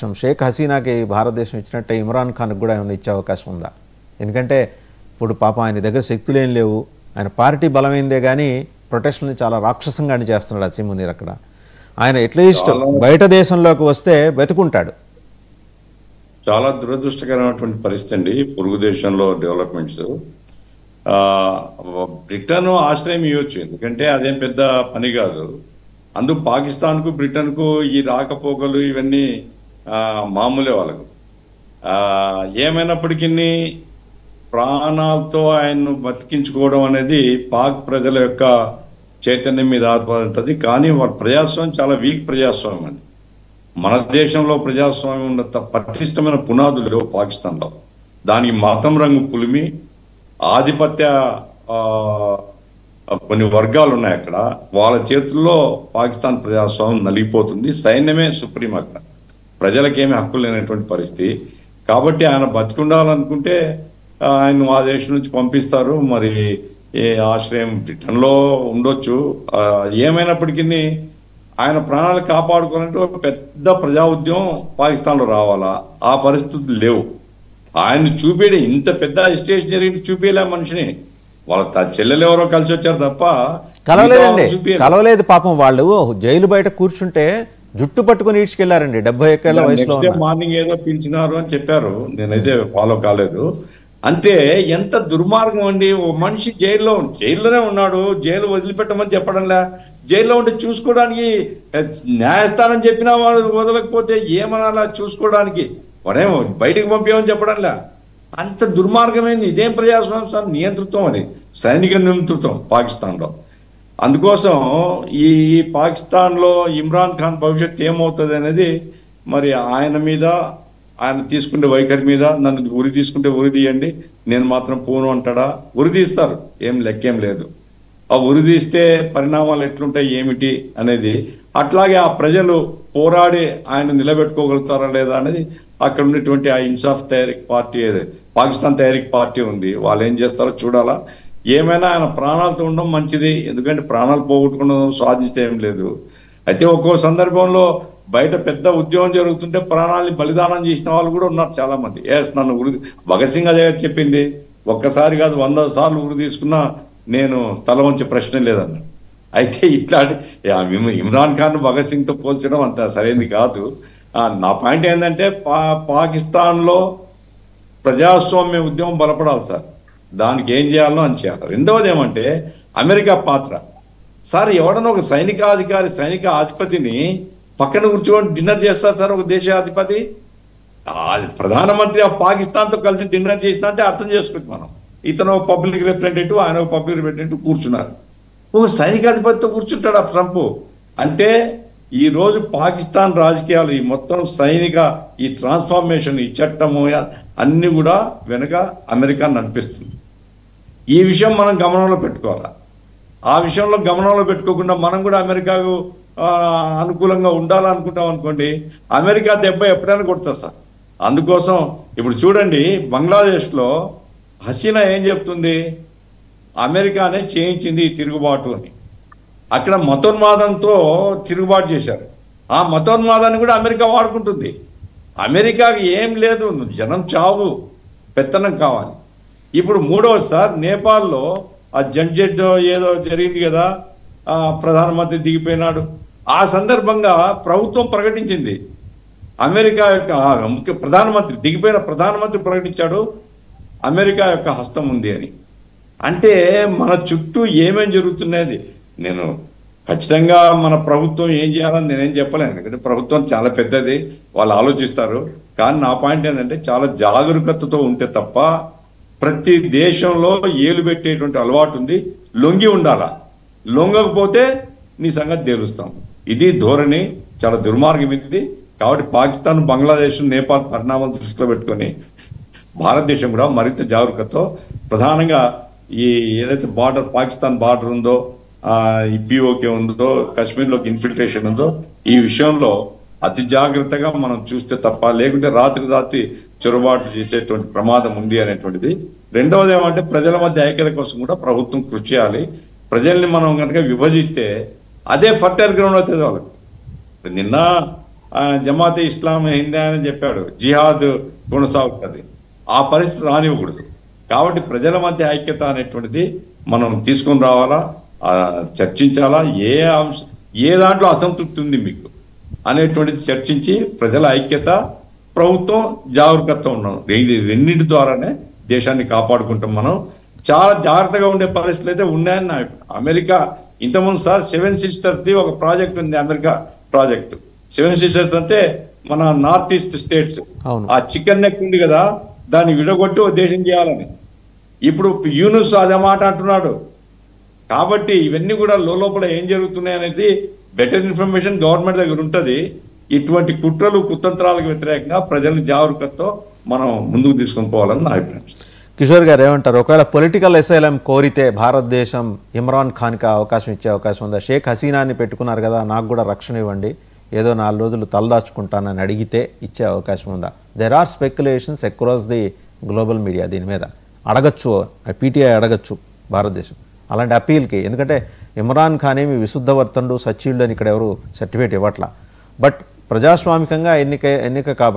రాష్ట్రం షేక్ హసీనాకి భారతదేశం ఇచ్చినట్టే ఇమ్రాన్ ఖాన్కి కూడా ఏమైనా ఇచ్చే అవకాశం ఉందా? ఎందుకంటే ఇప్పుడు పాపం ఆయన దగ్గర శక్తులు ఏం లేవు, ఆయన పార్టీ బలమైందే కానీ ప్రొటెస్ట్ని చాలా రాక్షసంగానే చేస్తున్నాడు అసీం మునీర్. అక్కడ ఆయన అట్లీస్ట్ బయట దేశంలోకి వస్తే బతుకుంటాడు. చాలా దురదృష్టకరమైనటువంటి పరిస్థితి అండి పొరుగు దేశంలో డెవలప్మెంట్స్. బ్రిటన్ ఆశ్రయం ఇవ్వచ్చు, ఎందుకంటే అదేం పెద్ద పని కాదు. అందుకు పాకిస్తాన్కు బ్రిటన్కు ఈ రాకపోకలు ఇవన్నీ మామూలే వాళ్ళకు. ఏమైనప్పటికీ ప్రాణాలతో ఆయన్ను బతికించుకోవడం అనేది పాక్ ప్రజల యొక్క చైతన్యం మీద ఆధారపడి ఉంటుంది. కానీ వాళ్ళ ప్రజాస్వామ్యం చాలా వీక్ ప్రజాస్వామ్యం అండి. మన దేశంలో ప్రజాస్వామ్యం ఉన్న పటిష్టమైన పునాదులు లేవు పాకిస్తాన్లో. దానికి మతం రంగు పులిమి ఆధిపత్య కొన్ని వర్గాలు ఉన్నాయి అక్కడ, వాళ్ళ చేతుల్లో పాకిస్తాన్ ప్రజాస్వామ్యం నలిగిపోతుంది. సైన్యమే సుప్రీం అక్కడ, ప్రజలకేమీ హక్కులు లేనటువంటి పరిస్థితి. కాబట్టి ఆయన బతికుండాలనుకుంటే ఆయన ఆ దేశం నుంచి పంపిస్తారు. మరి ఏ ఆశ్రయం బ్రిటన్లో ఉండొచ్చు. ఏమైనప్పటికీ ఆయన ప్రాణాలు కాపాడుకోవాలంటే ఒక పెద్ద ప్రజా ఉద్యమం పాకిస్తాన్లో రావాలా, ఆ పరిస్థితులు లేవు. ఆయన చూపేది ఇంత పెద్ద స్టేషన్ జరిగి చూపేలే మనిషిని. వాళ్ళ చెల్లెలు ఎవరో కలిసి వచ్చారు తప్ప కలవలేదు. పాపం వాళ్ళు జైలు బయట కూర్చుంటే జుట్టు పట్టుకుని ఈడ్చుకెళ్లారండి 71 ఏళ్ల వయసులో. మార్నింగ్ ఏదో పిలిచినారు అని చెప్పారు, నేనైతే ఫాలో కాలేదు. అంటే ఎంత దుర్మార్గం అండి. ఓ మనిషి జైల్లోనే ఉన్నాడు, జైలు వదిలిపెట్టమని చెప్పడంలే. జైల్లో ఉండి చూసుకోవడానికి న్యాయస్థానం చెప్పినా వాడు వదలకపోతే ఏమనాలా చూసుకోవడానికి, వాడేమో బయటికి పంపేమని చెప్పడంలే. అంత దుర్మార్గమైంది. ఇదేం ప్రజాస్వామ్యం సార్? నియంతృత్వం అది, సైనిక నియంతృత్వం పాకిస్తాన్లో. అందుకోసం ఈ పాకిస్తాన్లో ఇమ్రాన్ ఖాన్ భవిష్యత్తు ఏమవుతుంది అనేది మరి ఆయన మీద, ఆయన తీసుకునే వైఖరి మీద. నన్ను ఉరి తీసుకుంటే ఉరి తీయండి, నేను మాత్రం పోను అంటాడా? ఉరి తీస్తారు, ఏం లెక్కేం లేదు. ఆ ఉరి తీస్తే పరిణామాలు ఎట్లుంటాయి ఏమిటి అనేది, అట్లాగే ఆ ప్రజలు పోరాడి ఆయన నిలబెట్టుకోగలుగుతారా లేదా అనేది అక్కడ ఉన్నటువంటి ఆ ఇన్సాఫ్ తహరీక్ పార్టీ, పాకిస్తాన్ తహరీక్ పార్టీ ఉంది, వాళ్ళు ఏం చేస్తారో చూడాలా. ఏమైనా ఆయన ప్రాణాలతో ఉండడం మంచిది, ఎందుకంటే ప్రాణాలు పోగొట్టుకున్న సాధిస్తే ఏం లేదు. అయితే ఒక్కో సందర్భంలో బయట పెద్ద ఉద్యమం జరుగుతుంటే ప్రాణాలని బలిదానం చేసిన వాళ్ళు కూడా ఉన్నారు చాలా మంది. నన్ను ఉరి, భగత్ సింగ్ అదే చెప్పింది, ఒక్కసారి కాదు 100 సార్లు ఉరి తీసుకున్నా నేను తల వంచే ప్రశ్న లేదన్న. అయితే ఇట్లాంటి ఇమ్రాన్ ఖాన్ భగత్ సింగ్తో పోల్చడం అంత సరైనది కాదు. నా పాయింట్ ఏంటంటే పాకిస్తాన్లో ప్రజాస్వామ్య ఉద్యమం బలపడాలి సార్, దానికి ఏం చేయాలో అని చేయాలి. రెండవది ఏమంటే అమెరికా పాత్ర సార్. ఎవడన్నా ఒక సైనికాధికారి, సైనిక అధిపతిని పక్కన కూర్చోని డిన్నర్ చేస్తారు సార్ ఒక దేశాధిపతి. ప్రధానమంత్రి ఆ పాకిస్తాన్తో కలిసి డిన్నర్ చేసిన అంటే అర్థం చేసుకోవచ్చు మనం. ఇతను పబ్లిక్ రిప్రజెంటేటివ్, ఆయన పబ్లిక్ రిప్రజెంటేటివ్ కూర్చున్నారు. ఒక సైనికాధిపతితో కూర్చుంటాడు ఆ ట్రంప్. అంటే ఈ రోజు పాకిస్తాన్ రాజకీయాలు, ఈ మొత్తం సైనిక ఈ ట్రాన్స్ఫార్మేషన్, ఈ చట్టము అన్ని కూడా వెనుక అమెరికా నడిపిస్తుంది. ఈ విషయం మనం గమనంలో పెట్టుకోవాలి. ఆ విషయంలో గమనంలో పెట్టుకోకుండా మనం కూడా అమెరికాకు అనుకూలంగా ఉండాలనుకుంటాం అనుకోండి, అమెరికా దెబ్బ ఎప్పుడైనా కొడుతుంది సార్. అందుకోసం ఇప్పుడు చూడండి, బంగ్లాదేశ్లో హసీనా ఏం చెప్తుంది, అమెరికానే చేయించింది ఈ తిరుగుబాటు అని. అక్కడ మతోన్మాదంతో తిరుగుబాటు చేశారు. ఆ మతోన్మాదాన్ని కూడా అమెరికా వాడుకుంటుంది. అమెరికాకి ఏం లేదు, జనం చావు, పెత్తనం కావాలి. ఇప్పుడు మూడవది సార్, నేపాల్లో ఆ జడ్జెట్ ఏదో జరిగింది కదా, ప్రధానమంత్రి దిగిపోయినాడు. ఆ సందర్భంగా ప్రభుత్వం ప్రకటించింది, అమెరికా యొక్క ముఖ్య ప్రధానమంత్రి దిగిపోయిన ప్రధానమంత్రి ప్రకటించాడు అమెరికా యొక్క హస్తం ఉంది అని. అంటే మన చుట్టూ ఏమేం జరుగుతున్నది, నేను ఖచ్చితంగా మన ప్రభుత్వం ఏం చేయాలని నేనేం చెప్పలేను, ఎందుకంటే ప్రభుత్వం చాలా పెద్దది, వాళ్ళు ఆలోచిస్తారు. కానీ నా పాయింట్ ఏంటంటే చాలా జాగరూకతతో ఉంటే తప్ప, ప్రతి దేశంలో ఏలు పెట్టేటువంటి అలవాటు ఉంది, లొంగి ఉండాలా, లొంగకపోతే నీ సంగతి తేలుస్తాం. ఇది ధోరణి, చాలా దుర్మార్గం ఇది. కాబట్టి పాకిస్తాన్, బంగ్లాదేశ్, నేపాల్ పరిణామాలు దృష్టిలో పెట్టుకొని భారతదేశం కూడా మరింత జాగరూకతతో, ప్రధానంగా ఈ ఏదైతే బార్డర్, పాకిస్తాన్ బార్డర్ ఉందో, ఈ పిఓకే ఉందో, కాశ్మీర్లోకి ఇన్ఫిల్ట్రేషన్ ఉందో, ఈ విషయంలో అతి జాగ్రత్తగా మనం చూస్తే తప్ప, లేకుంటే రాత్రి చొరబాటు చేసేటువంటి ప్రమాదం ఉంది అనేటువంటిది. రెండవది ఏమంటే ప్రజల మధ్య ఐక్యత కోసం కూడా ప్రభుత్వం కృషి చేయాలి. ప్రజల్ని మనం కనుక విభజిస్తే అదే ఫర్టైల్ గ్రౌండ్ అవుతుంది వాళ్ళకి. నిన్న జమాతే ఇస్లాం హిందీ అని చెప్పాడు, జిహాద్ కొనసాగుతుంది. ఆ పరిస్థితి రానివ్వకూడదు. కాబట్టి ప్రజల మధ్య ఐక్యత అనేటువంటిది మనం తీసుకొని రావాలా, చర్చించాలా. ఏ దాంట్లో అసంతృప్తి ఉంది మీకు అనేటువంటిది చర్చించి ప్రజల ఐక్యత, ప్రభుత్వం జాగరూకత ఉన్నాం, రెండింటి ద్వారానే దేశాన్ని కాపాడుకుంటాం. మనం చాలా జాగ్రత్తగా ఉండే పరిస్థితులు అయితే ఉన్నాయని నా అమెరికా ఇంతకుముందు సార్ 7 సిస్టర్స్ది ఒక ప్రాజెక్ట్ ఉంది, అమెరికా ప్రాజెక్టు. 7 సిస్టర్స్ అంటే మన నార్త్ ఈస్ట్ స్టేట్స్. ఆ చికెన్ నెక్ ఉంది కదా, దాన్ని విడగొట్టి ఒక దేశం చేయాలని ఇప్పుడు యూనుస్ అదే మాట అంటున్నాడు. కాబట్టి ఇవన్నీ కూడా లోపల ఏం జరుగుతున్నాయి అనేది బెటర్ ఇన్ఫర్మేషన్ గవర్నమెంట్ దగ్గర ఉంటుంది. ఇటువంటి కుట్రలు కుతంత్రాలకు వ్యతిరేకంగా ప్రజలను జాగరూకతతో మనం ముందుకు తీసుకొని పోవాలని నా అభిప్రాయం. కిషోర్ గారు ఏమంటారు? ఒకవేళ పొలిటికల్ అసైలం కోరితే భారతదేశం ఇమ్రాన్ ఖాన్కి అవకాశం ఇచ్చే అవకాశం ఉందా? షేక్ హసీనాని పెట్టుకున్నారు కదా, నాకు కూడా రక్షణ ఇవ్వండి, ఏదో 4 రోజులు తలదాచుకుంటానని అడిగితే ఇచ్చే అవకాశం ఉందా? There are speculations across the global media దీని మీద. అడగచ్చు, పీటీఐ అడగచ్చు భారతదేశం అలాంటి అప్పీల్కి. ఎందుకంటే ఇమ్రాన్ ఖాన్ ఏమి విశుద్ధవర్తనుడు, సచ్చీయుడు అని ఇక్కడ ఎవరు సర్టిఫికేట్ ఇవ్వట్లా. బట్ ప్రజాస్వామికంగా ఎన్నిక కాబట్టి